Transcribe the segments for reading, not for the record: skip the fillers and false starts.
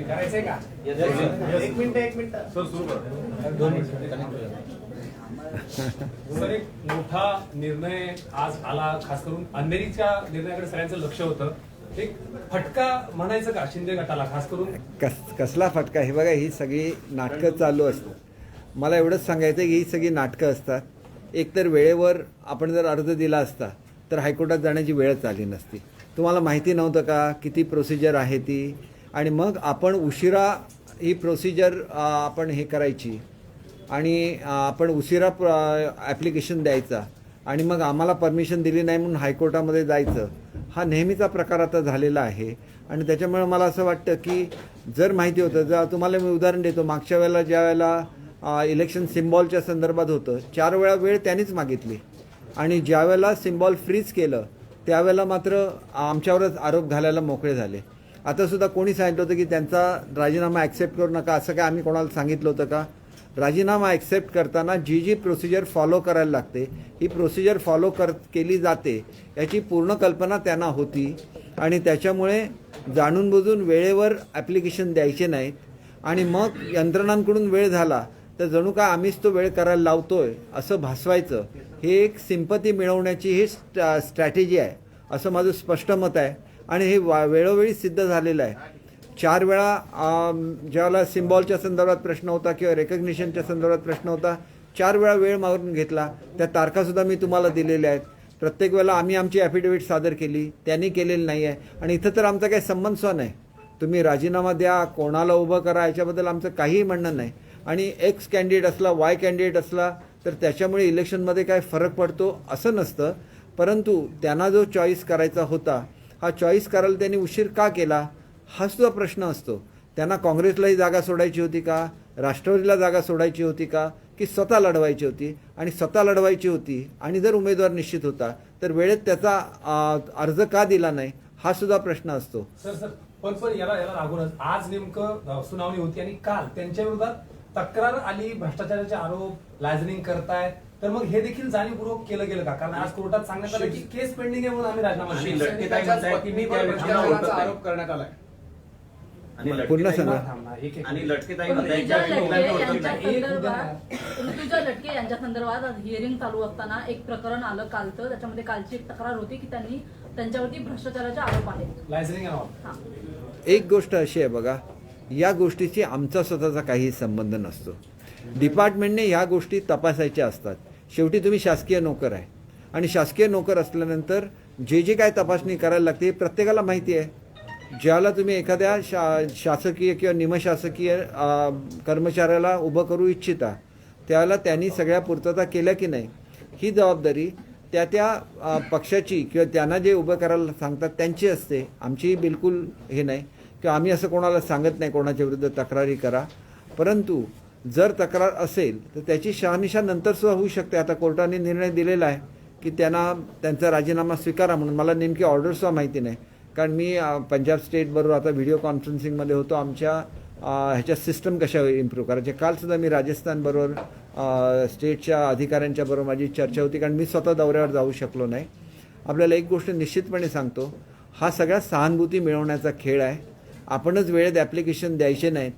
करायचंय का? एक मिनिट सर, सुरू करा. 2 मिनिट. सर, एक मोठा निर्णय आज आला, खास करून अंधेरीच्या निर्णयाकडे सगळ्यांचं लक्ष होतं. एक फटका म्हणायचं का शिंदे गटाला, खास करून कसला फटका? हे बघा, ही सगळी नाटकं चालू असतात. मला एवढंच सांगायचं की ही सगळी नाटकं असतात. एकतर वेळेवर आपण जर अर्ज दिला असता तर हायकोर्टात जाण्याची वेळच आली नसती. तुम्हाला माहिती नव्हतं का किती प्रोसिजर आहे ती? आणि मग आपण उशिरा ही प्रोसिजर आपण हे करायची आणि आपण उशिरा ॲप्लिकेशन द्यायचा आणि मग आम्हाला परमिशन दिली नाही म्हणून हायकोर्टामध्ये जायचं. हा नेहमीचा प्रकार आता झालेला आहे. आणि त्याच्यामुळे मला असं वाटतं की जर माहिती होतं, जर तुम्हाला मी उदाहरण देतो, मागच्या वेळेला ज्या वेळेला इलेक्शन सिम्बॉलच्या संदर्भात होतं 4 वेळा वेळ त्यांनीच मागितली आणि ज्या वेळेला सिम्बॉल फ्रीज केलं त्यावेळेला मात्र आमच्यावरच आरोप घालायला मोकळे झाले. आतासुद्धा कोणी सांगितलं होतं की त्यांचा राजीनामा ॲक्सेप्ट करू नका, असं काय आम्ही कोणाला सांगितलं होतं का? राजीनामा ॲक्सेप्ट करताना जी प्रोसिजर फॉलो करायला लागते ही प्रोसिजर फॉलो केली जाते याची पूर्ण कल्पना त्यांना होती आणि त्याच्यामुळे जाणून बुजून वेळेवर ॲप्लिकेशन द्यायचे नाहीत आणि मग यंत्रणांकडून वेळ झाला तर जणू काय आम्हीच तो वेळ करायला लावतोय असं भासवायचं. हे एक सिंपती मिळवण्याची ही स्ट्रॅटेजी आहे असं माझं स्पष्ट मत आहे आणि हे वेळोवेळी सिद्ध झालेलं आहे. 4 वेळा ज्यावेळेला सिम्बॉलच्या संदर्भात प्रश्न होता किंवा रेकग्निशनच्या संदर्भात प्रश्न होता 4 वेळा वेळ मागून घेतला. त्या तारखासुद्धा मी तुम्हाला दिलेल्या आहेत. प्रत्येक वेळेला आम्ही आमची ॲफिडेव्हिट सादर केली, त्यांनी केलेली नाही आहे. आणि इथं तर आमचा काही संबंध सुद्धा नाही. तुम्ही राजीनामा द्या, कोणाला उभं करा, याच्याबद्दल आमचं काहीही म्हणणं नाही. आणि एक्स कॅन्डिडेट असला, वाय कॅन्डिडेट असला तर त्याच्यामुळे इलेक्शनमध्ये काय फरक पडतो असं नसतं. परंतु त्यांना जो चॉईस करायचा होता हा चॉईस करायला त्यांनी उशीर का केला हा सुद्धा प्रश्न असतो. त्यांना काँग्रेसलाही जागा सोडायची होती का, राष्ट्रवादीला जागा सोडायची होती का, की स्वतः लढवायची होती? आणि स्वतः लढवायची होती आणि जर उमेदवार निश्चित होता तर वेळेत त्याचा अर्ज का दिला नाही हा सुद्धा प्रश्न असतो. सर पण याला लागूनच आज नेमकं सुनावणी होती आणि काल त्यांच्या विरोधात तक्रार आली, भ्रष्टाचाराचे आरोप लायझनिंग करतायत. तर मग हे देखील जाणीवपूर्वक केलं गेलं का? कारण आज कोर्टात सांगण्यात आलं की केस पेंडिंग आहे म्हणून आम्ही राजीनामा आरोप करण्यात आलाय. पूर्ण सांगा. आणि लटकेताई ऋतुजा लटके यांच्या संदर्भात हिअरिंग चालू असताना एक प्रकरण आलं कालचं. त्याच्यामध्ये कालची एक तक्रार होती की त्यांनी त्यांच्यावरती भ्रष्टाचाराचे आरोप आहेत. एक गोष्ट अशी आहे बघा, या गोष्टीची आमचा स्वतःचा काही संबंध नसतो. डिपार्टमेंटने ह्या गोष्टी तपासायच्या असतात. शेवटी तुम्ही शासकीय नोकर आहे आणि शासकीय नोकर असल्यानंतर जे काय तपासणी करायला लागते हे प्रत्येकाला माहिती आहे. ज्याला तुम्ही एखाद्या शासकीय किंवा निमशासकीय कर्मचाऱ्याला उभं करू इच्छिता त्याला त्यांनी सगळ्या पूर्तता केल्या की नाही ही जबाबदारी त्या पक्षाची किंवा त्यांना जे उभं करायला सांगतात त्यांची असते. आमची बिलकुल हे नाही किंवा आम्ही असं कोणाला सांगत नाही कोणाच्या विरुद्ध तक्रारी करा. परंतु जर तक्रार असेल तर त्याची शहानिशा नंतरसुद्धा होऊ शकते. आता कोर्टाने निर्णय दिलेला आहे की त्यांना त्यांचा राजीनामा स्वीकारा म्हणून. मला नेमकी ऑर्डरसुद्धा माहिती नाही कारण मी पंजाब स्टेटबरोबर आता व्हिडिओ कॉन्फरन्सिंगमध्ये होतो. आमच्या ह्याच्या सिस्टम कशा इम्प्रूव्ह करायचे. कालसुद्धा मी राजस्थानबरोबर स्टेटच्या अधिकाऱ्यांच्याबरोबर माझी चर्चा होती कारण मी स्वतः दौऱ्यावर जाऊ शकलो नाही. आपल्याला एक गोष्ट निश्चितपणे सांगतो, हा सगळा सहानुभूती मिळवण्याचा खेळ आहे. आपणच वेळेत ॲप्लिकेशन द्यायचे नाहीत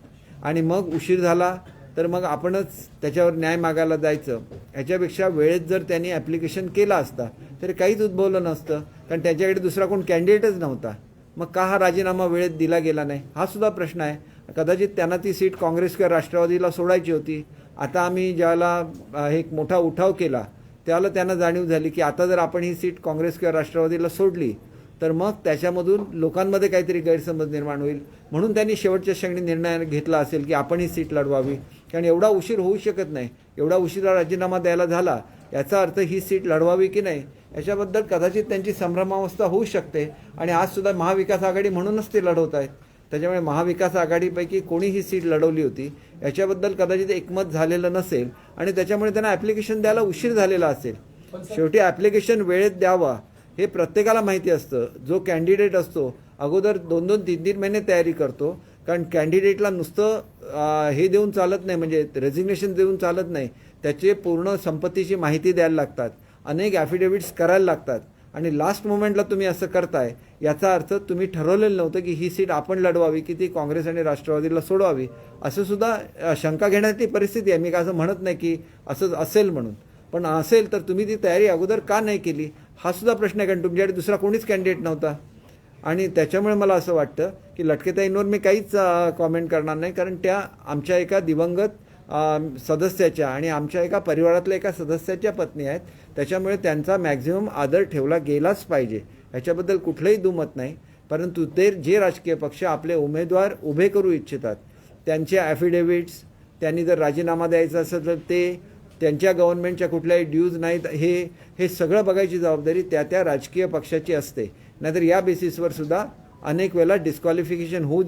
आणि मग उशीर झाला तर मग आपणच त्याच्यावर न्याय मागायला जायचं. ह्याच्यापेक्षा वेळेत जर त्यांनी ॲप्लिकेशन केला असता तरी काहीच उद्भवलं नसतं कारण त्याच्याकडे दुसरा कोण कॅन्डिडेटच नव्हता. मग का हा राजीनामा वेळेत दिला गेला नाही हा सुद्धा प्रश्न आहे. कदाचित त्यांना ती सीट काँग्रेस किंवा राष्ट्रवादीला सोडायची होती. आता आम्ही ज्याला एक मोठा उठाव केला त्यावेळेला त्यांना जाणीव झाली की आता जर आपण ही सीट काँग्रेस किंवा राष्ट्रवादीला सोडली तर मग त्याच्यामधून लोकांमध्ये काहीतरी गैरसमज निर्माण होईल. म्हणून त्यांनी शेवटच्या क्षणी निर्णय घेतला असेल की आपण ही सीट लढवावी. कारण एवढा उशीर होऊ शकत नाही. एवढा उशिरा राजीनामा द्यायला झाला याचा अर्थ ही सीट लढवावी की नाही याच्याबद्दल कदाचित त्यांची संभ्रमावस्था होऊ शकते. आणि आजसुद्धा महाविकास आघाडी म्हणूनच ते लढवत आहेत. त्याच्यामुळे महाविकास आघाडीपैकी कोणी ही सीट लढवली होती याच्याबद्दल कदाचित एकमत झालेलं नसेल आणि त्याच्यामुळे त्यांना ॲप्लिकेशन द्यायला उशीर झालेला असेल. शेवटी ॲप्लिकेशन वेळेत द्यावा हे प्रत्येकाला माहिती असतं. जो कॅन्डिडेट असतो अगोदर 2-2, 3-3 महिने तयारी करतो. कारण कॅन्डिडेटला नुसतं हे देऊन चालत नाही, म्हणजे रेझिग्नेशन देऊन चालत नाही. त्याचे पूर्ण संपत्तीची माहिती द्यायला लागतात, अनेक ॲफिडेव्हिट्स करायला लागतात आणि लास्ट मोमेंटला तुम्ही असं करताय, याचा अर्थ तुम्ही ठरवलेलं नव्हतं की ही सीट आपण लढवावी की ती काँग्रेस आणि राष्ट्रवादीला सोडवावी, असं सुद्धा शंका घेण्याची परिस्थिती आहे. मी काय असं म्हणत नाही की असं असेल म्हणून, पण असेल तर तुम्ही ती तयारी अगोदर का नाही केली हा सुद्धा प्रश्न आहे, कारण तुमच्याकडे दुसरा कोणीच कॅन्डिडेट नव्हता. आणि त्याच्यामुळे मला असं वाटतं की लटकेताईंवर मी काहीच कॉमेंट करणार नाही, कारण त्या आमच्या एका दिवंगत सदस्याच्या आणि आमच्या एका परिवारातल्या एका सदस्याच्या पत्नी आहेत. त्याच्यामुळे त्यांचा मॅक्झिमम आदर ठेवला गेलाच पाहिजे, ह्याच्याबद्दल कुठलंही दुमत नाही. परंतु ते जे राजकीय पक्ष आपले उमेदवार उभे करू इच्छितात त्यांचे ॲफिडेव्हिट्स, त्यांनी जर राजीनामा द्यायचा असेल तर ते, त्यांच्या गव्हर्नमेंटच्या कुठल्याही ड्यूज नाहीत, हे सगळं बघायची जबाबदारी त्या राजकीय पक्षाची असते. नाहीतर या बेसिसवर सुद्धा अनेक वेळेला डिस्क्वालिफिकेशन होऊ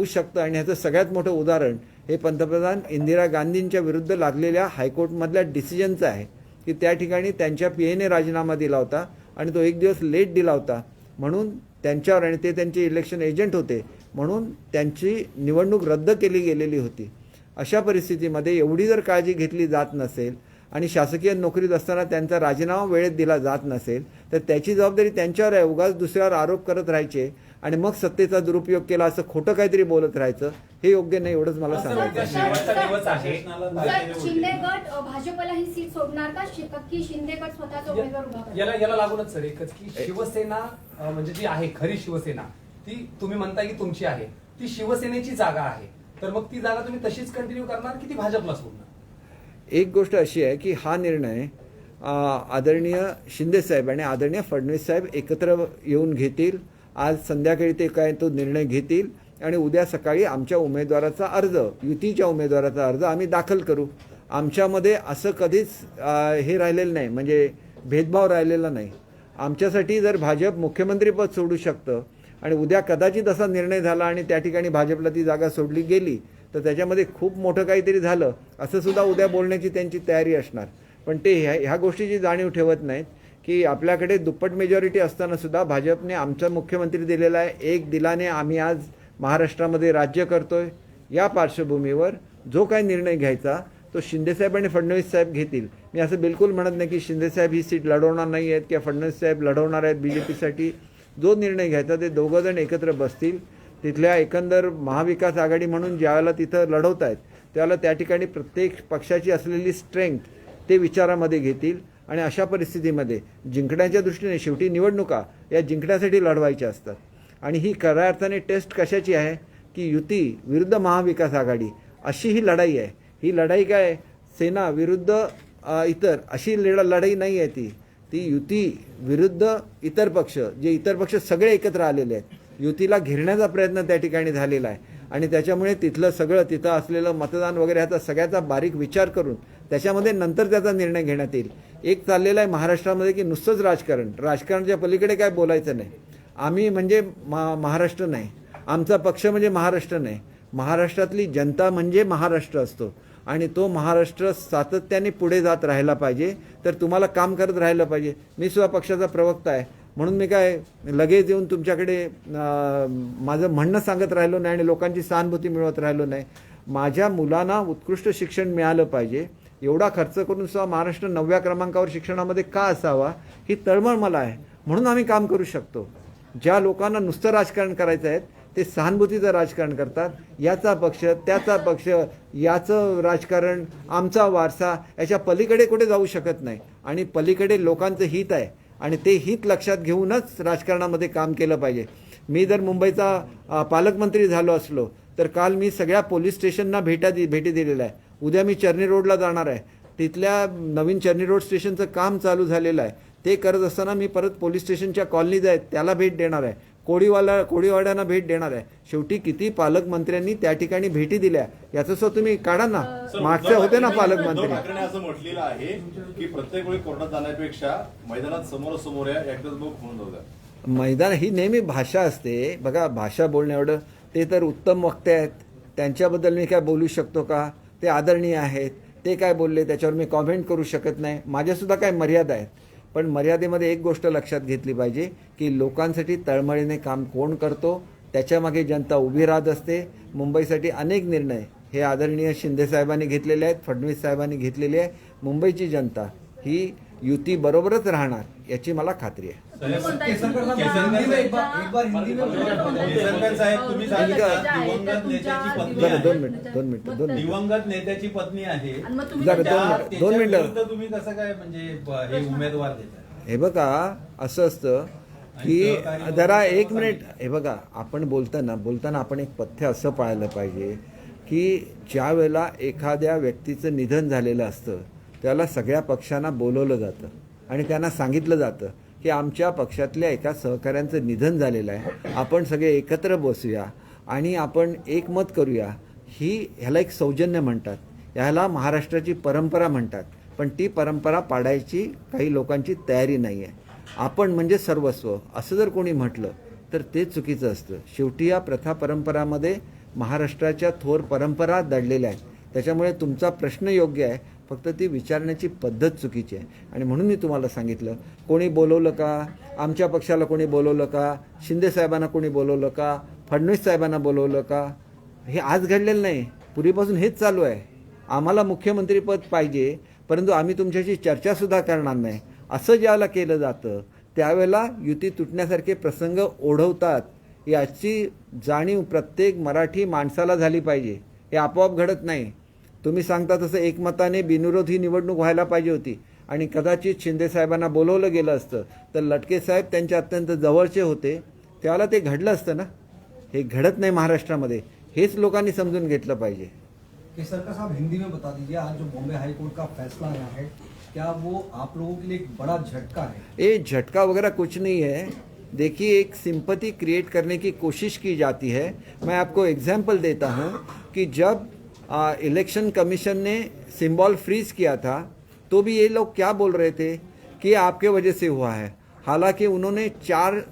शकतं. आणि ह्याचं सगळ्यात मोठं उदाहरण हे पंतप्रधान इंदिरा गांधींच्या विरुद्ध लागलेल्या हायकोर्टमधल्या डिसिजनचं आहे की त्या ठिकाणी त्यांच्या PAने राजीनामा दिला होता आणि तो एक दिवस लेट दिला होता, म्हणून त्यांच्यावर, आणि ते त्यांचे इलेक्शन एजंट होते म्हणून त्यांची निवडणूक रद्द केली गेलेली होती. अशा परिस्थितीमध्ये एवढी जर काळजी घेतली जात नसेल आणि शासकीय नोकरीत असताना त्यांचा राजीनामा वेळेत दिला जात नसेल तर त्याची जबाबदारी त्यांच्यावर आहे. उगाच दुसऱ्यावर आरोप करत राहायचे आणि मग सत्तेचा दुरुपयोग केला असं खोटं काहीतरी बोलत राहायचं हे योग्य नाही, एवढंच मला सांगायचं. शेवटचा दिवस आहे. सर, शिंदे गट भाजपला ही सीट सोडणार का की शिंदे गट स्वतःचा उमेदवार उभा करणार? याला लागूनच सर एकच की शिवसेना म्हणजे जी आहे खरी शिवसेना ती तुम्ही म्हणता की तुमची आहे, ती शिवसेनेची जागा आहे, तर मग ती जागा तुम्ही तशीच कंटिन्यू करणार की ती भाजपला सोडणार? एक गोष्ट अशी आहे की हा निर्णय आदरणीय शिंदेसाहेब आणि आदरणीय फडणवीस साहेब एकत्र येऊन घेतील. आज संध्याकाळी ते काय तो निर्णय घेतील आणि उद्या सकाळी आमच्या उमेदवाराचा अर्ज, युतीच्या उमेदवाराचा अर्ज आम्ही दाखल करू. आमच्यामध्ये असं कधीच हे राहिलेलं नाही, म्हणजे भेदभाव राहिलेला नाही. आमच्यासाठी जर भाजप मुख्यमंत्रीपद सोडू शकतं आणि उद्या कदाचित असा निर्णय झाला आणि त्या ठिकाणी भाजपला ती जागा सोडली गेली तर त्याच्यामध्ये खूप मोठं काहीतरी झालं असं सुद्धा उद्या बोलण्याची त्यांची तयारी असणार. पण ते ह्या गोष्टीची जाणीव ठेवत नाहीत की आपल्याकडे दुप्पट मेजॉरिटी असताना सुद्धा भाजपने आमचा मुख्यमंत्री दिलेला आहे, एक दिलाने आम्ही आज महाराष्ट्रामध्ये राज्य करतोय. या पार्श्वभूमीवर जो काही निर्णय घ्यायचा तो शिंदेसाहेब आणि फडणवीस साहेब घेतील. मी असं बिलकुल म्हणत नाही की शिंदेसाहेब ही सीट लढवणार नाही आहेत किंवा फडणवीस साहेब लढवणार आहेत BJPसाठी. जो निर्णय घ्यायचा ते दोघंजण एकत्र बसतील. तिथल्या एकंदर महाविकास आघाडी म्हणून ज्यावेळेला तिथं लढवत आहेत त्यावेळेला त्या ठिकाणी प्रत्येक पक्षाची असलेली स्ट्रेंथ ते विचारामध्ये घेतील आणि अशा परिस्थितीमध्ये जिंकण्याच्या दृष्टीने, शेवटी निवडणुका या जिंकण्यासाठी लढवायच्या असतात. आणि ही खऱ्या अर्थाने टेस्ट कशाची आहे की युती विरुद्ध महाविकास आघाडी अशी ही लढाई आहे. ही लढाई काय सेना विरुद्ध इतर अशी लढाई नाही आहे. ती युती विरुद्ध इतर पक्ष, जे इतर पक्ष सगळे एकत्र आलेले आहेत. युतीला घेरण्याचा प्रयत्न त्या ठिकाणी झालेला आहे आणि त्याच्यामुळे तिथलं सगळं, तिथं असलेलं मतदान वगैरे ह्याचा सगळ्याचा बारीक विचार करून त्याच्यामध्ये नंतर त्याचा निर्णय घेण्यात येईल. एक चाललेलं आहे महाराष्ट्रामध्ये की नुसतंच राजकारणाच्या पलीकडे काय बोलायचं नाही. आम्ही म्हणजे महाराष्ट्र नाही, आमचा पक्ष म्हणजे महाराष्ट्र नाही, महाराष्ट्रातली जनता म्हणजे महाराष्ट्र असतो आणि तो महाराष्ट्र सातत्याने पुढे जात राहिला पाहिजे. तर तुम्हाला काम करत राहिलं पाहिजे. मी सुद्धा पक्षाचा प्रवक्ता आहे म्हणून मी काय लगेच येऊन तुमच्याकडे माझं म्हणणं सांगत राहिलो नाही आणि लोकांची सहानुभूती मिळवत राहिलो नाही. माझ्या मुलांना उत्कृष्ट शिक्षण मिळालं पाहिजे, एवढा खर्च करून सुद्धा महाराष्ट्र 9व्या क्रमांकावर शिक्षणामध्ये का असावा ही तळमळ मला आहे. म्हणून आम्ही काम करू शकतो. ज्या लोकांना नुसतं राजकारण करायचं आहे ते सहानुभूतीचं राजकारण करतात. याचा पक्ष, त्याचा पक्ष, याचं राजकारण, आमचा वारसा, याच्या पलीकडे कुठे जाऊ शकत नाही. आणि पलीकडे लोकांचं हित आहे आणि ते हित लक्षात घेऊनच राजकारणामध्ये काम केलं पाहिजे. मी जर मुंबईचा पालकमंत्री झालो असलो तर काल मी सगळ्या पोलीस स्टेशनना भेटी दिलेल्या आहे. उद्या मी चर्नी रोडला जाणार आहे. तिथल्या नवीन चर्नी रोड स्टेशनचं काम चालू झालेलं आहे. ते करत असताना मी परत पोलीस स्टेशनच्या कॉलनीज आहेत त्याला भेट देणार आहे. कोळीवाड्यांना भेट देणार आहे. शेवटी किती पालकमंत्र्यांनी त्या ठिकाणी भेटी दिल्या याचं सुद्धा तुम्ही काढा ना. मागचे होते ना पालकमंत्री. उद्धव ठाकरेंनी असं म्हटलेलं आहे की प्रत्येक वेळी कोर्टात जाण्यापेक्षा मैदानात समोरासमोर या एकदाच बघ होऊन जाऊ द्या. मैदान ही नेहमी भाषा असते. बघा, भाषा बोलणं एवढं, ते तर उत्तम वक्ते आहेत, त्यांच्याबद्दल मी काय बोलू शकतो का? ते आदरणीय आहेत, ते काय बोलले त्याच्यावर मी कॉमेंट करू शकत नाही. माझ्यासुद्धा काय मर्यादा आहेत. पण मर्यादेमध्ये एक गोष्ट लक्षात घेतली पाहिजे की लोकांसाठी तळमळीने काम कोण करतो त्याच्यामागे जनता उभी राहत असते. मुंबईसाठी अनेक निर्णय हे आदरणीय शिंदे साहेबांनी घेतलेले आहेत, फडणवीस साहेबांनी घेतलेले आहे. मुंबईची जनता ही युती बरोबरच राहणार याची मला खात्री आहे. तुम्ही म्हणताय की केसरकर साहब, तुमच्या- हिंदी में एक बार हिंदी में बोलिए. केसरकर साहेब, तुम्ही सांगितलं दिवंगत नेत्याची पत्नी जरा आहे. 2 मिनिटं. दिवंगत नेत्याची पत्नी आहे. आणि मग तुम्ही जरा त्यांच्या- दोन मिनिटं. त्याच्याविरुद्ध तुम्ही कसं काय म्हणजे हे उमेदवार देता? हे बघा असं असतं की जरा एक मिनिट. हे बघा आपण बोलताना आपण एक पथ्य असं पाळलं पाहिजे की ज्या वेळेला एखाद्या व्यक्तीचं निधन झालेलं असतं त्याला सगळ्या पक्षांना बोलवलं जातं आणि त्यांना सांगितलं जातं की आमच्या पक्षातल्या एका सहकाऱ्यांचं निधन झालेलं आहे, आपण सगळे एकत्र बसूया आणि आपण एकमत करूया. ह्याला एक सौजन्य म्हणतात, ह्याला महाराष्ट्राची परंपरा म्हणतात. पण ती परंपरा पाडायची काही लोकांची तयारी नाही आहे. आपण म्हणजे सर्वस्व असं जर कोणी म्हटलं तर ते चुकीचं असतं. शेवटी या प्रथा परंपरामध्ये महाराष्ट्राच्या थोर परंपरा दडलेल्या आहेत. त्याच्यामुळे तुमचा प्रश्न योग्य आहे, फक्त ती विचारण्याची पद्धत चुकीची आहे. आणि म्हणून मी तुम्हाला सांगितलं, कोणी बोलवलं का, आमच्या पक्षाला कोणी बोलवलं का, शिंदे साहेबांना कोणी बोलवलं का, फडणवीस साहेबांना बोलवलं का, हे आज घडलेलं नाही, पूर्वीपासून हेच चालू आहे. आम्हाला मुख्यमंत्रीपद पाहिजे परंतु आम्ही तुमच्याशी चर्चासुद्धा करणार नाही असं ज्याला केलं जातं त्यावेळेला युती तुटण्यासारखे प्रसंग ओढवतात. याची जाणीव प्रत्येक मराठी माणसाला झाली पाहिजे. हे आपोआप घडत नाही. तुम्ही सांगता तसं एकमताने बिनविरोध ही निवडणूक व्हायला पाहिजे होती आणि कदाचित शिंदे साहेबांना बोलवलं गेलं असतं तर लटके साहेब त्यांच्या अत्यंत जवळचे होते, त्यावेळेला ते घडलं असतं ना. हे घडत नाही महाराष्ट्रामध्ये, हेच लोकांनी समजून घेतलं पाहिजे. केसरकर साहब, हिंदी में बता दीजिए, आज जो बॉम्बे हाई कोर्ट का फैसला आया है क्या वो आप लोगों के लिए एक बड़ा झटका है? ये झटका वगैरह कुछ नहीं है. देखिए, एक सिंपैथी क्रिएट करने की कोशिश की जाती है. मैं आपको एग्जाम्पल देता हूँ कि जब इलेक्शन कमीशन ने सिंबल फ्रीज किया था तो भी ये लोग क्या बोल रहे थे कि आपके वजह से हुआ है. हालांकि उन्होंने 4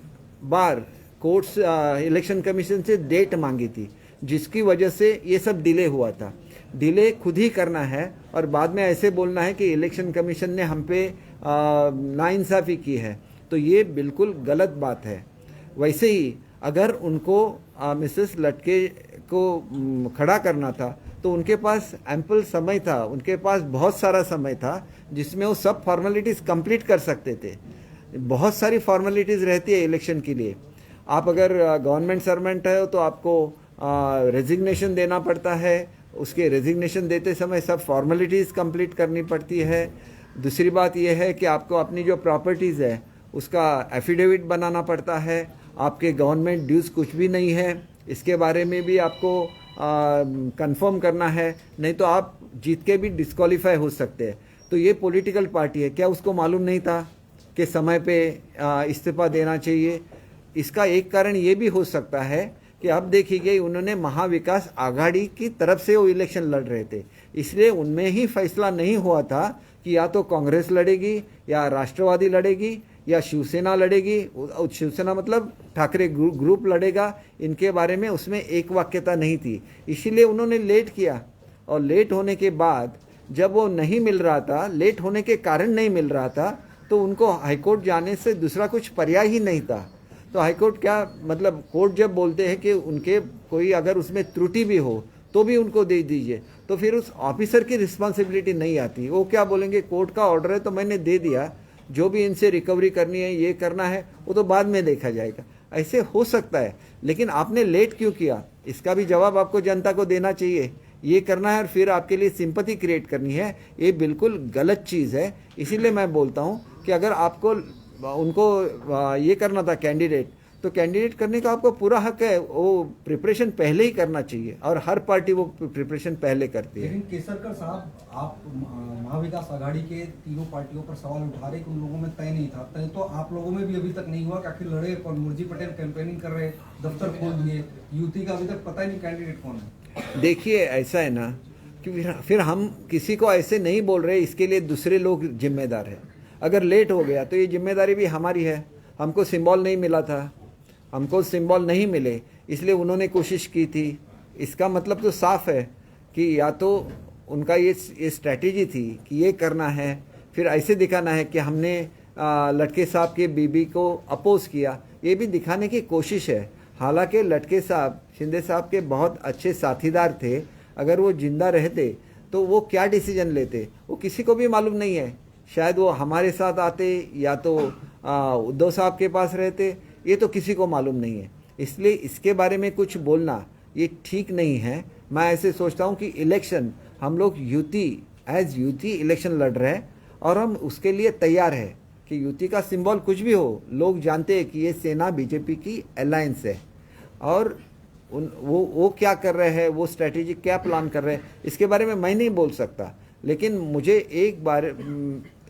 बार कोर्ट्स इलेक्शन कमीशन से डेट मांगी थी जिसकी वजह से ये सब डिले हुआ था. डिले खुद ही करना है और बाद में ऐसे बोलना है कि इलेक्शन कमीशन ने हम पे नाइंसाफ़ी की है, तो ये बिल्कुल गलत बात है. वैसे ही अगर उनको मिसेस लटके को खड़ा करना था तो उनके पास एम्पल समय था, उनके पास बहुत सारा समय था जिसमें वो सब फॉर्मेलिटीज़ कंप्लीट कर सकते थे. बहुत सारी फॉर्मेलिटीज़ रहती है इलेक्शन के लिए. आप अगर गवर्नमेंट सर्वेंट है तो आपको रेजिग्नेशन देना पड़ता है, उसके रेजिग्नेशन देते समय सब फॉर्मेलिटीज़ कंप्लीट करनी पड़ती है. दूसरी बात यह है कि आपको अपनी जो प्रॉपर्टीज़ है उसका एफिडेविट बनाना पड़ता है. आपके गवर्नमेंट ड्यूज़ कुछ भी नहीं है, इसके बारे में भी आपको कंफर्म करना है, नहीं तो आप जीत के भी डिस्क्वालीफाई हो सकते हैं. तो ये पॉलिटिकल पार्टी है, क्या उसको मालूम नहीं था कि समय पे इस्तीफा देना चाहिए? इसका एक कारण ये भी हो सकता है कि अब देखिए उन्होंने महाविकास आघाड़ी की तरफ से वो इलेक्शन लड़ रहे थे, इसलिए उनमें ही फैसला नहीं हुआ था कि या तो कांग्रेस लड़ेगी या राष्ट्रवादी लड़ेगी या शिवसेना लड़ेगी. शिवसेना मतलब ठाकरे ग्रुप लड़ेगा, इनके बारे में उसमें एक वाक्यता नहीं थी, इसीलिए उन्होंने लेट किया. और लेट होने के बाद जब वो नहीं मिल रहा था, लेट होने के कारण नहीं मिल रहा था, तो उनको हाईकोर्ट जाने से दूसरा कुछ पर्याय ही नहीं था. तो हाईकोर्ट क्या मतलब, कोर्ट जब बोलते हैं कि उनके कोई अगर उसमें त्रुटि भी हो तो भी उनको दे दीजिए, तो फिर उस ऑफिसर की रिस्पॉन्सिबिलिटी नहीं आती. वो क्या बोलेंगे, कोर्ट का ऑर्डर है तो मैंने दे दिया, जो भी इनसे रिकवरी करनी है, ये करना है, वो तो बाद में देखा जाएगा. ऐसे हो सकता है, लेकिन आपने लेट क्यों किया, इसका भी जवाब आपको जनता को देना चाहिए. ये करना है और फिर आपके लिए सिंपैथी क्रिएट करनी है, ये बिल्कुल गलत चीज़ है. इसीलिए मैं बोलता हूँ कि अगर आपको उनको ये करना था कैंडिडेट, तो कैंडिडेट करने का आपको पूरा हक है. वो प्रिपरेशन पहले ही करना चाहिए और हर पार्टी वो प्रिपरेशन पहले करती है. लेकिन केसरकर साहब, आप महाविकास आघाड़ी के तीनों पार्टियों पर सवाल उठा रहे कि उन लोगों में तय नहीं था. तय तो आप लोगों में भी अभी तक नहीं हुआ कि आखिर लड़े कौन. मुरजी पटेल कैंपेनिंग कर रहे, दफ्तर खोल दिए, युति का अभी तक पता ही नहीं कैंडिडेट कौन है. देखिए, ऐसा है ना कि फिर हम किसी को ऐसे नहीं बोल रहे, इसके लिए दूसरे लोग जिम्मेदार हैं. अगर लेट हो गया तो ये जिम्मेदारी भी हमारी है. हमको सिंबल नहीं मिला था, हमको सिंबल नहीं मिले, इसलिए उन्होंने कोशिश की थी. इसका मतलब तो साफ है कि या तो उनका ये स्ट्रैटेजी थी कि ये करना है, फिर ऐसे दिखाना है कि हमने लटके साहब के बीबी को अपोज किया, ये भी दिखाने की कोशिश है. हालांकि लटके साहब शिंदे साहब के बहुत अच्छे साथीदार थे अगर वो जिंदा रहते तो वो क्या डिसीजन लेते वो किसी को भी मालूम नहीं है। शायद वो हमारे साथ आते या तो उद्धव साहब के पास रहते, ये तो किसी को मालूम नहीं है। इसलिए इसके बारे में कुछ बोलना ये ठीक नहीं है। मैं ऐसे सोचता हूँ कि इलेक्शन हम लोग एज यूटी इलेक्शन लड़ रहे हैं और हम उसके लिए तैयार है कि यूटी का सिंबल कुछ भी हो, लोग जानते हैं कि ये सेना बीजेपी की अलायंस है और वो क्या कर रहे हैं, वो स्ट्रेटेजी क्या प्लान कर रहे हैं, इसके बारे में मैं नहीं बोल सकता। लेकिन मुझे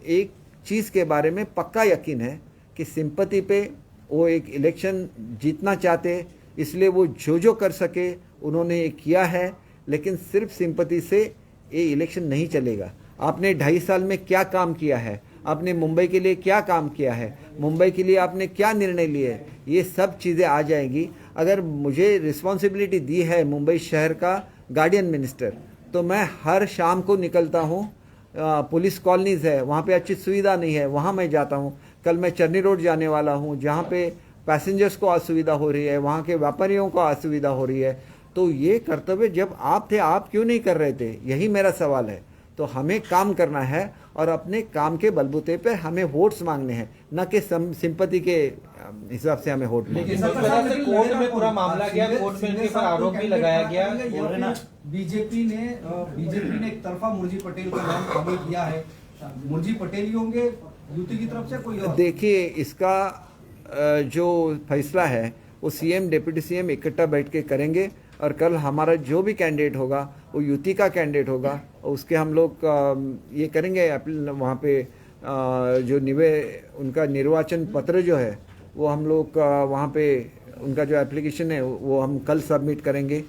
एक चीज़ के बारे में पक्का यकीन है कि सिंपैथी पे वो एक इलेक्शन जीतना चाहते, इसलिए वो जो कर सके उन्होंने ये किया है। लेकिन सिर्फ सिंपैथी से ये इलेक्शन नहीं चलेगा। आपने 2.5 साल में क्या काम किया है, आपने मुंबई के लिए क्या काम किया है, मुंबई के लिए आपने क्या निर्णय लिए, ये सब चीज़ें आ जाएंगी। अगर मुझे रिस्पॉन्सिबिलिटी दी है मुंबई शहर का गार्डियन मिनिस्टर, तो मैं हर शाम को निकलता हूँ। पुलिस कॉलोनीज़ है, वहाँ पे अच्छी सुविधा नहीं है, वहाँ मैं जाता हूँ। कल मैं चर्नी रोड जाने वाला हूँ, जहाँ पे पैसेंजर्स को असुविधा हो रही है, वहाँ के व्यापारियों को असुविधा हो रही है। तो ये कर्तव्य जब आप थे, आप क्यों नहीं कर रहे थे, यही मेरा सवाल है। तो हमें काम करना है और अपने काम के बलबूते पे हमें वोट्स मांगने हैं, न कि सिंपैथी के हिसाब से हमें वोट लेकिन सर, जिस वजह से कोर्ट में पूरा मामला गया, कोर्ट में इनके पर आरोप भी लगाया गया। बीजेपी ने एक तरफा मुर्जी पटेल का नाम आगे किया है। मुर्जी पटेल ही होंगे यूटी की तरफ से कोई और? देखिए, इसका जो फैसला है वो सीएम डिप्टी सीएम इकट्ठा बैठ के करेंगे और कल हमारा जो भी कैंडिडेट होगा वो यूटी का कैंडिडेट होगा और उसके हम लोग ये करेंगे वहाँ पे जो उनका निर्वाचन पत्र जो है वो हम लोग वहाँ पे उनका जो एप्लीकेशन है वो हम कल सबमिट करेंगे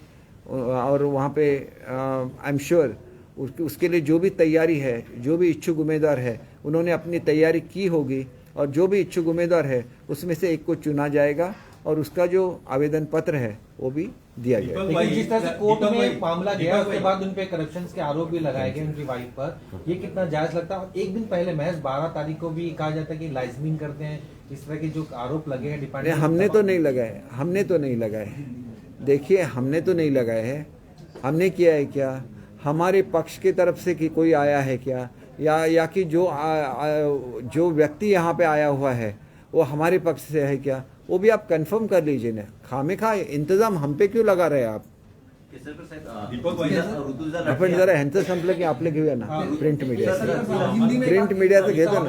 और वहाँ पे आई एम श्योर उसके लिए जो भी तैयारी है, जो भी इच्छुक उम्मीदवार है उन्होंने अपनी तैयारी की होगी और जो भी इच्छुक उम्मीदवार है उसमें से एक को चुना जाएगा और उसका जो आवेदन पत्र है वो भी दिया जाएगा। लेकिन जिस तरह से कोर्ट में मामला गया उसके बाद उन पे करप्शन के आरोप भी लगाए गए उनकी वाइफ पर, ये कितना जायज लगता है? और एक दिन पहले महज 12 तारीख को भी कहा जाता है कि लाइजनिंग करते हैं, इस तरह के जो आरोप लगे हैं डिपार्टमेंट। हमने तो नहीं लगाए। देखिए, हमने तो नहीं लगाए हैं। हमने किया है क्या? हमारे पक्ष की तरफ से कि कोई आया है क्या, या कि जो व्यक्ति यहाँ पे आया हुआ है वो हमारे पक्ष से है क्या, वो भी आप कंफर्म कर लीजिए ना। खामेखा इंतजाम हम पे क्यों लगा रहे आप? आपण जरा ह्यांचं संपलं की आपलं घेऊया ना प्रिंट मीडियाचं घेतो ना।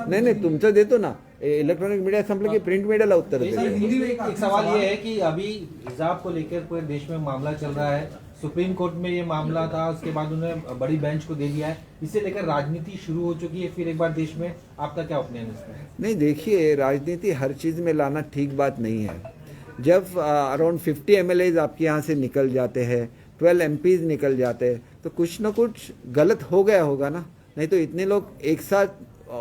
नाही तुमचं देतो ना, इलेक्ट्रॉनिक मीडिया संपलं की प्रिंट मीडियाला उत्तर देतो। एक सवाल ये है कि अभी हिजाब को लेकर पूरे देश में मामला चल रहा है, सुप्रीम कोर्ट में ये मामला था, उसके बाद उन्होंने बड़ी बेंच को दे दिया है, इसे लेकर राजनीति शुरू हो चुकी है फिर एक बार देश में। आपका क्या ओपिनियन है इसमें? नहीं, देखिए, राजनीति हर चीज़ में लाना ठीक बात नहीं है। जब अराउंड 50 MLAs आपके यहाँ से निकल जाते हैं, 12 MPs निकल जाते हैं, तो कुछ ना कुछ गलत हो गया होगा ना। नहीं तो इतने लोग एक साथ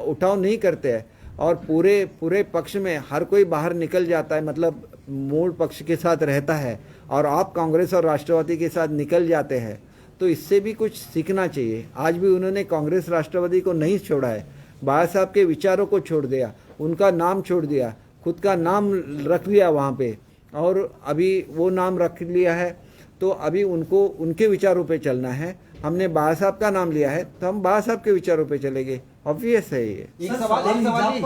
उठाव नहीं करते हैं और पूरे पक्ष में हर कोई बाहर निकल जाता है, मतलब मूल पक्ष के साथ रहता है और आप कांग्रेस और राष्ट्रवादी के साथ निकल जाते हैं, तो इससे भी कुछ सीखना चाहिए। आज भी उन्होंने कांग्रेस राष्ट्रवादी को नहीं छोड़ा है, बाबा साहब के विचारों को छोड़ दिया, उनका नाम छोड़ दिया, खुद का नाम रख लिया वहाँ पे, और अभी वो नाम रख लिया है तो अभी उनको उनके विचारों पे चलना है। हमने बाबा साहब का नाम लिया है तो हम बाबा साहब के विचारों पे चलेंगे, ऑब्वियस है ये। एक सवाल हिजाब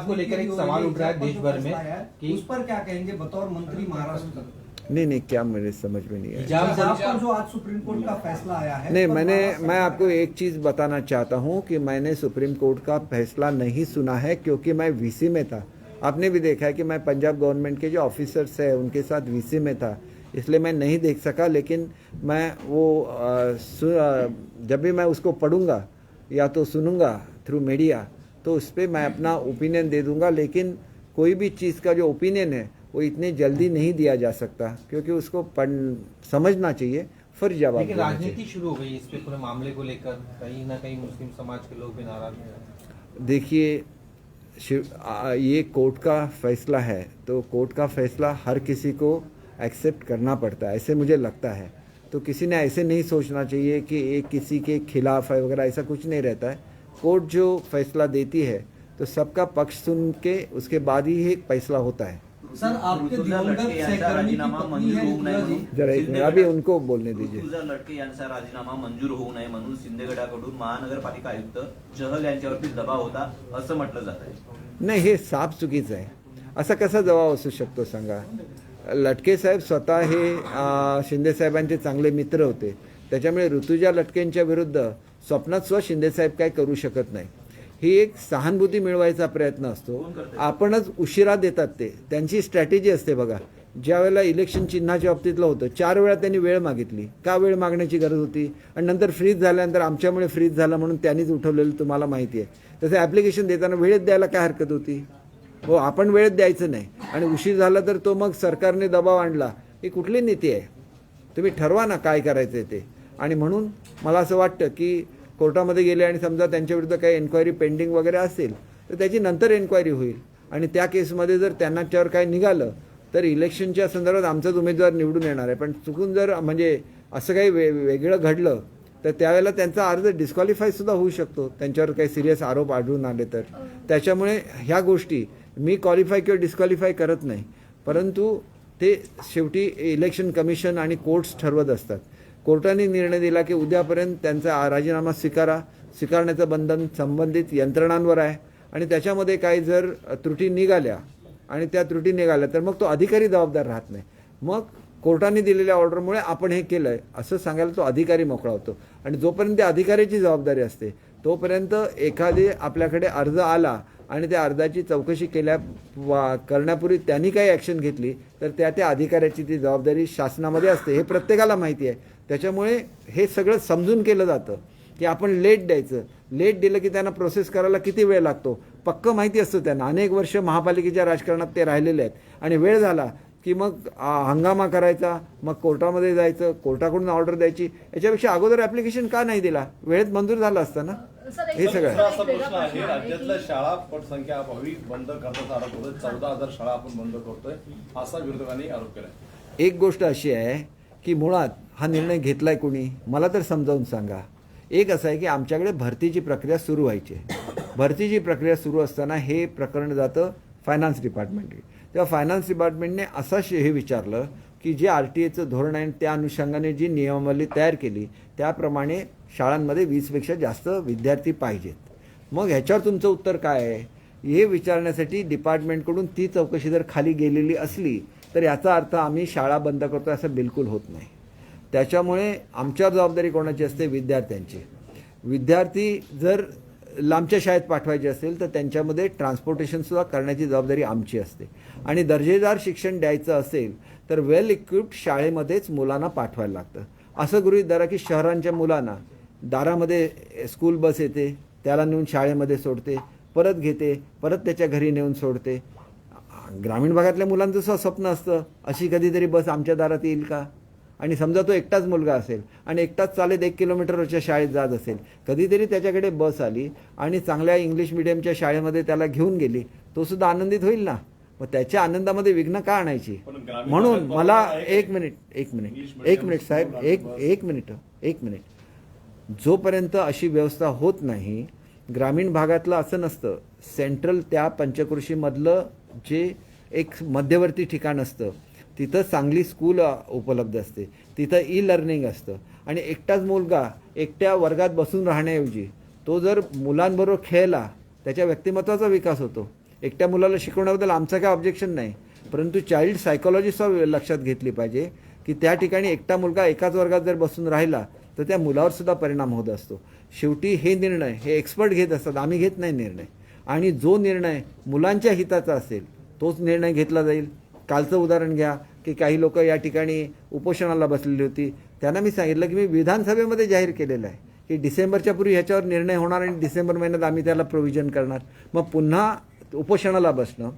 को लेकर एक सवाल उठ रहा है देश भर में कि उस पर क्या कहेंगे बतौर मंत्री महाराष्ट्र? नहीं, क्या मेरे समझ में नहीं आया। हिजाब पर जो आज सुप्रीम कोर्ट का फैसला आया है, नहीं, मैं आपको एक चीज़ बताना चाहता हूँ कि मैंने सुप्रीम कोर्ट का फैसला नहीं सुना है क्योंकि मैं वीसी में था। आपने भी देखा है कि मैं पंजाब गवर्नमेंट के जो ऑफिसर्स हैं उनके साथ वीसी में था, इसलिए मैं नहीं देख सका। लेकिन मैं वो जब भी मैं उसको पढ़ूंगा या तो सुनूंगा थ्रू मीडिया, तो उस पर मैं अपना ओपिनियन दे दूंगा। लेकिन कोई भी चीज़ का जो ओपिनियन है वो इतनी जल्दी नहीं दिया जा सकता क्योंकि उसको समझना चाहिए, फिर जवाब। लेकिन राजनीति शुरू हो गई इस पे पूरे मामले को लेकर, कहीं ना कहीं मुस्लिम समाज के लोग भी नाराज हैं। देखिए, ये कोर्ट का फैसला है तो कोर्ट का फैसला हर किसी को एक्सेप्ट करना पड़ता है, ऐसे मुझे लगता है। तो किसी ने ऐसे नहीं सोचना चाहिए कि एक किसी के खिलाफ है वगैरह, ऐसा कुछ नहीं रहता है। कोर्ट जो फैसला देती है तो सबका पक्ष सुन के उसके बाद ही एक फैसला होता है। सर, आपके ऋतुजा दिवंगत लटके यांचा सहकर्मी की राजीनामा पत्नी मंजूर है होऊ नये ऋतुजा जी। म्हणून जरा एक मिनिट, अभी उनको बोलने दीजिए. ऋतुजा लटके यांचा राजीनामा मंजूर होऊ नये म्हणून शिंदे गटाकडून महानगरपालिका आयुक्त चहल यांच्यावरती दबाव होता असं म्हटलं जात आहे. नाही, हे साफ चुकीचं आहे. असा कसा जबाब असू शकतो सांगा. लटके साहेब स्वतः हे शिंदे साहेबांचे चांगले मित्र होते. त्याच्यामुळे ऋतुजा लटकेंच्या विरुद्ध स्वप्नात शिंदे साहेब काय करू शकत नाही. ही एक सहानुभूती मिळवायचा प्रयत्न असतो. आपणच उशिरा देतात ते, त्यांची स्ट्रॅटेजी असते बघा. ज्या वेळेला इलेक्शन चिन्हाच्या बाबतीतलं होतं 4 वेळा त्यांनी वेळ मागितली. का वेळ मागण्याची गरज होती? आणि नंतर फ्रीज झाल्यानंतर आमच्यामुळे फ्रीज झाला म्हणून त्यांनीच उठवलेलं तुम्हाला माहिती आहे. तसं ॲप्लिकेशन देताना वेळेत द्यायला काय हरकत होती? हो, आपण वेळेत द्यायचं नाही आणि उशीर झाला तर तो मग सरकारने दबाव आणला. ही कुठली नीती आहे? तुम्ही ठरवा ना काय करायचं ते. आणि म्हणून मला असं वाटतं की कोर्टामध्ये गेले आणि समजा त्यांच्याविरुद्ध काही एन्क्वायरी पेंडिंग वगैरे असेल तर त्याची नंतर एन्क्वायरी होईल. आणि त्या केसमध्ये जर त्यांच्यावर काय निघालं तर इलेक्शनच्या संदर्भात आमचाच उमेदवार निवडून येणार आहे. पण चुकून जर म्हणजे असं काही वेगळं घडलं तर त्यावेळेला त्यांचा अर्ज डिस्क्वालिफायसुद्धा होऊ शकतो, त्यांच्यावर काही सिरियस आरोप आढळून आले तर. त्याच्यामुळे ह्या गोष्टी मी क्वालिफाय किंवा डिस्क्वालिफाय करत नाही, परंतु ते शेवटी इलेक्शन कमिशन आणि कोर्ट्स ठरवत असतात. कोर्टाने निर्णय दिला की उद्यापर्यंत त्यांचा राजीनामा स्वीकारण्याचं बंधन संबंधित यंत्रणांवर आहे. आणि त्याच्यामध्ये काही जर त्रुटी निघाल्या आणि त्या त्रुटी निघाल्या तर मग तो अधिकारी जबाबदार राहत नाही. मग कोर्टाने दिलेल्या ऑर्डरमुळे आपण हे केलं आहे असं सांगायला तो अधिकारी मोकळा होतो. आणि जोपर्यंत त्या अधिकाऱ्याची जबाबदारी असते तोपर्यंत एखादी आपल्याकडे अर्ज आला आणि त्या अर्जाची चौकशी करण्यापूर्वी त्यांनी काही ॲक्शन घेतली तर त्या अधिकाऱ्याची ती जबाबदारी शासनामध्ये असते. हे प्रत्येकाला माहिती आहे. त्याच्यामुळे हे सगळं समजून केलं जातं की आपण लेट द्यायचं. लेट दिलं की त्यांना प्रोसेस करायला किती वेळ लागतो पक्क माहिती असतं त्यांना. अनेक वर्ष महापालिकेच्या राजकारणात ते राहिलेले आहेत आणि वेळ झाला की मग हंगामा करायचा, मग कोर्टामध्ये जायचं, कोर्टाकडून ऑर्डर द्यायची. याच्यापेक्षा अगोदर ॲप्लिकेशन का नाही दिला? वेळेत मंजूर झालं असतं ना. हे सगळं दुसरा असा प्रश्न आहे, राज्यातल्या शाळा पटसंख्या अभावी बंद करण्याचा आरोप होतोय. 14,000 शाळा आपण बंद करतोय असा विरोधकांनी आरोप केला. एक गोष्ट अशी आहे की मुळात हा निर्णय घेतलाय कोणी मला तर समजावून सांगा. एक असं आहे की आमच्याकडे भरतीची प्रक्रिया सुरू व्हायची आहे. भरतीची प्रक्रिया सुरू असताना हे प्रकरण जातं फायनान्स डिपार्टमेंटकडे. तेव्हा फायनान्स डिपार्टमेंटने असं हे विचारलं की जे RTAचं धोरण आहे त्या अनुषंगाने जी नियमावली तयार केली त्याप्रमाणे शाळांमध्ये 20पेक्षा जास्त विद्यार्थी पाहिजेत. मग ह्याच्यावर तुमचं उत्तर काय आहे हे विचारण्यासाठी डिपार्टमेंटकडून ती चौकशी जर खाली गेलेली असली तर याचा अर्थ आम्ही शाळा बंद करतो असं बिलकुल होत नाही. त्याच्यामुळे आमच्यावर जबाबदारी कोणाची असते? विद्यार्थ्यांची. विद्यार्थी जर लांबच्या शाळेत पाठवायचे असेल तर त्यांच्यामध्ये ट्रान्सपोर्टेशनसुद्धा करण्याची जबाबदारी आमची असते. आणि दर्जेदार शिक्षण द्यायचं असेल तर वेल इक्विप्ड शाळेमध्येच मुलांना पाठवायला लागतं. असं गृहीत धरा की शहरांच्या मुलांना दारामध्ये स्कूल बस येते, त्याला नेऊन शाळेमध्ये सोडते, परत घेते, परत त्याच्या घरी नेऊन सोडते. ग्रामीण भागातल्या मुलांचं सुद्धा स्वप्न असतं अशी कधीतरी बस आमच्या दारात येईल का? आणि समजा तो एकटाच मुलगा असेल आणि एकटाच चालत 1 किलोमीटरवरच्या शाळेत जात असेल, कधीतरी त्याच्याकडे बस आली आणि चांगल्या इंग्लिश मिडियमच्या शाळेमध्ये त्याला घेऊन गेली, तो सुद्धा आनंदित होईल ना. मग त्याच्या आनंदामध्ये विघ्न का आणायची? म्हणून मला एक मिनिट साहेब, एक मिनिट जोपर्यंत अशी व्यवस्था होत नाही, ग्रामीण भागातलं असं नसतं. सेंट्रल त्या पंचक्रोशीमधलं जे एक मध्यवर्ती ठिकाण असतं तिथं चांगली स्कूल उपलब्ध असते, तिथं ई-लर्निंग असतं. आणि एकटाच मुलगा एकट्या वर्गात बसून राहण्याऐवजी तो जर मुलांबरोबर खेळला त्याच्या व्यक्तिमत्वाचा विकास होतो. एकट्या मुलाला शिकवण्याबद्दल आमचं काय ऑब्जेक्शन नाही, परंतु चाइल्ड सायकोलॉजीसुद्धा लक्षात घेतली पाहिजे की त्या ठिकाणी एकटा मुलगा एकाच वर्गात जर बसून राहिला तर त्या मुलावर सुद्धा परिणाम होत असतो. शेवटी हे निर्णय हे एक्सपर्ट घेत असतात, आम्ही घेत नाही निर्णय. आणि जो निर्णय मुलांच्या हिताचा असेल तोच निर्णय घेतला जाईल. कालचं उदाहरण घ्या की काही लोक या ठिकाणी उपोषणाला बसलेली होती. त्यांना मी सांगितलं की मी विधानसभेमध्ये जाहीर केलेलं आहे की डिसेंबरच्या पूर्वी ह्याच्यावर निर्णय होणार आणि डिसेंबर महिन्यात आम्ही त्याला प्रोव्हिजन करणार. मग पुन्हा उपोषणाला बसणं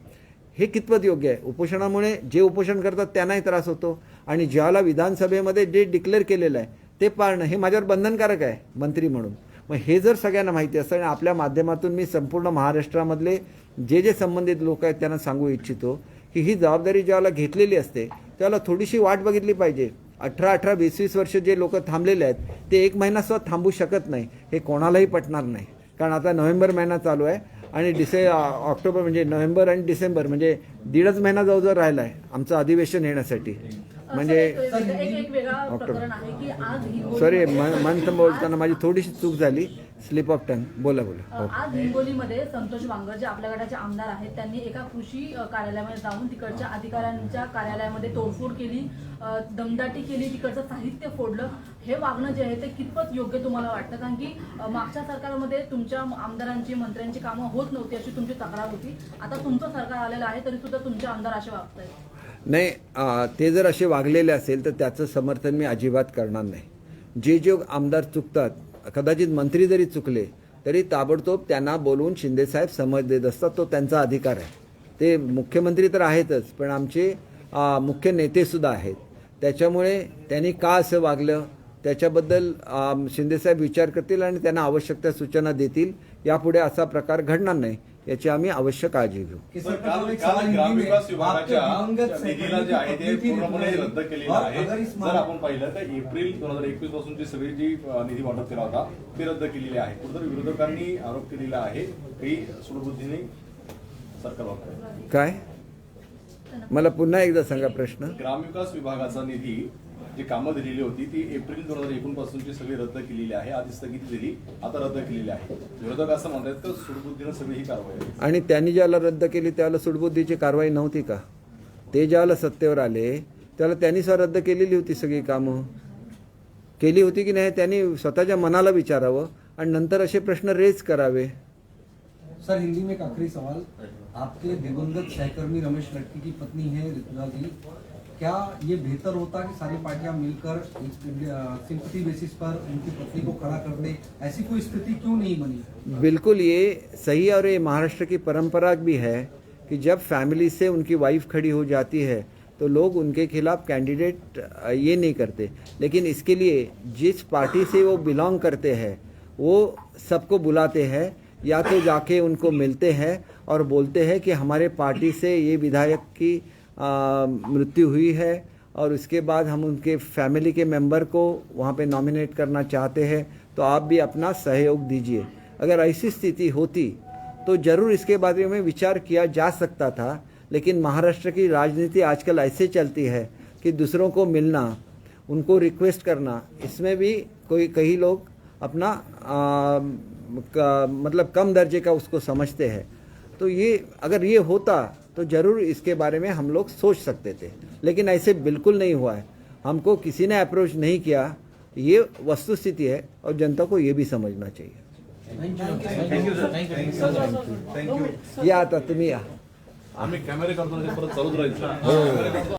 हे कितपत योग्य आहे? उपोषणामुळे जे उपोषण करतात त्यांनाही त्रास होतो आणि ज्याला विधानसभेमध्ये जे डिक्लेअर केलेलं आहे ते पाळणं हे माझ्यावर बंधनकारक आहे मंत्री म्हणून. मग हे जर सगळ्यांना माहिती असतं आणि आपल्या माध्यमातून मी संपूर्ण महाराष्ट्रामधले जे संबंधित लोक आहेत त्यांना सांगू इच्छितो की ही जबाबदारी ज्याला घेतलेली असते त्याला थोडीशी वाट बघितली पाहिजे. 18-18, 20-20 वर्ष जे लोक थांबलेले आहेत ते 1 महिना सुद्धा थांबू शकत नाही. हे कोणालाही पटणार नाही, कारण आता नोव्हेंबर महिना चालू आहे आणि ऑक्टोबर म्हणजे नोव्हेंबर आणि डिसेंबर म्हणजे 1.5 महिना जवळजवळ राहिला आहे आमचं अधिवेशन येण्यासाठी. म्हणजे एक वेगळा प्रकरण आहे की आज हिंगोली- सॉरी मंथ बोलताना माझी थोडीशी चूक झाली, स्लिप ऑफ टंग. बोला बोला. आज हिंगोलीमध्ये संतोष बांगर जे आपल्या गटाचे आमदार आहेत त्यांनी एका कृषी कार्यालयामध्ये जाऊन तिकडच्या अधिकाऱ्यांच्या कार्यालयामध्ये तोडफोड केली, दमदाटी केली, तिकडचं साहित्य फोडलं. हे वागणं जे आहे ते कितपत योग्य तुम्हाला वाटतं? कारण की मागच्या सरकारमध्ये तुमच्या आमदारांची मंत्र्यांची कामं होत नव्हती अशी तुमची तक्रार होती. आता तुमचं सरकार आलेलं आहे तरी सुद्धा तुमचे आमदार असे वागतायत. नाही, ते जर असे वागलेले असेल तर त्याचं समर्थन मी अजिबात करणार नाही. जे आमदार चुकतात, कदाचित मंत्री जरी चुकले तरी ताबडतोब त्यांना बोलवून शिंदेसाहेब समज देत असतात. तो त्यांचा अधिकार आहे. ते मुख्यमंत्री तर आहेतच, पण आमचे मुख्य नेतेसुद्धा आहेत. त्याच्यामुळे त्यांनी का असं वागलं त्याच्याबद्दल शिंदेसाहेब विचार करतील आणि त्यांना आवश्यक त्या सूचना देतील. यापुढे असा प्रकार घडणार नाही याची आम्ही अवश्य काळजी घेऊ. कि सर, सर, काल एक सवाल हिंदी ग्रामविकास में, आपके विभागाच्या दिवंगत निधीला जे आहे ते सहकारी पूर्णपणे थी, रद्द केलेलं और आहे. अगर इस जर मामले- आपण पाहिलं तर एप्रिल 2021 पासूनची सगळी जी निधी वाटप केला होता ते रद्द केलेली आहे. कुठेतरी विरोधकांनी आरोप केलेला आहे काही सूडबुद्धीने सरकार वापरत. काय, मला पुन्हा एकदा सांगा प्रश्न. ग्रामविकास विभागाचा निधी जी कामं दिलेली होती ती एप्रिल 2021 पासूनची सगळी रद्द केलेली आहे. आधी स्थगिती दिली, आता रद्द केलेली आहे. विरोधक असं म्हणतात तर सूडबुद्धीनं सगळी ही कारवाई आहे. आणि त्यांनी ज्याला रद्द केली त्याला सुडबुद्धीची कारवाई नव्हती का? ते ज्याला सत्तेवर आले त्याला त्यांनी स्वतः रद्द केलेली होती सगळी कामं. केली होती की नाही त्यांनी स्वतःच्या मनाला विचारावं आणि नंतर असे प्रश्न रेज करावे. सर, हिंदी में एक आखिरी सवाल. आपके दिवंगत सहकर्मी रमेश लड़की की पत्नी है ऋतुजा जी, क्या ये बेहतर होता कि सारी पार्टियां मिलकर सिंपथी बेसिस पर उनकी पत्नी को खड़ा कर दे? ऐसी कोई स्थिति क्यों नहीं बनी? बिल्कुल ये सही, और ये महाराष्ट्र की परंपरा भी है कि जब फैमिली से उनकी वाइफ खड़ी हो जाती है तो लोग उनके खिलाफ कैंडिडेट ये नहीं करते. लेकिन इसके लिए जिस पार्टी से वो बिलोंग करते हैं वो सबको बुलाते हैं, या तो जाके उनको मिलते हैं और बोलते हैं कि हमारे पार्टी से ये विधायक की मृत्यु हुई है और उसके बाद हम उनके फैमिली के मेंबर को वहाँ पे नॉमिनेट करना चाहते हैं, तो आप भी अपना सहयोग दीजिए. अगर ऐसी स्थिति होती तो ज़रूर इसके बारे में विचार किया जा सकता था. लेकिन महाराष्ट्र की राजनीति आजकल ऐसे चलती है कि दूसरों को मिलना, उनको रिक्वेस्ट करना, इसमें भी कई लोग अपना मतलब कम दर्जे का उसको समझते हैं. तो ये अगर ये होता तो ज़रूर इसके बारे में हम लोग सोच सकते थे, लेकिन ऐसे बिल्कुल नहीं हुआ है. हमको किसी ने अप्रोच नहीं किया, ये वस्तुस्थिति है और जनता को ये भी समझना चाहिए. थँक्यू. या आता तुम्ही या. आम्ही कॅमेरे करतो परत चालूच राहायचं.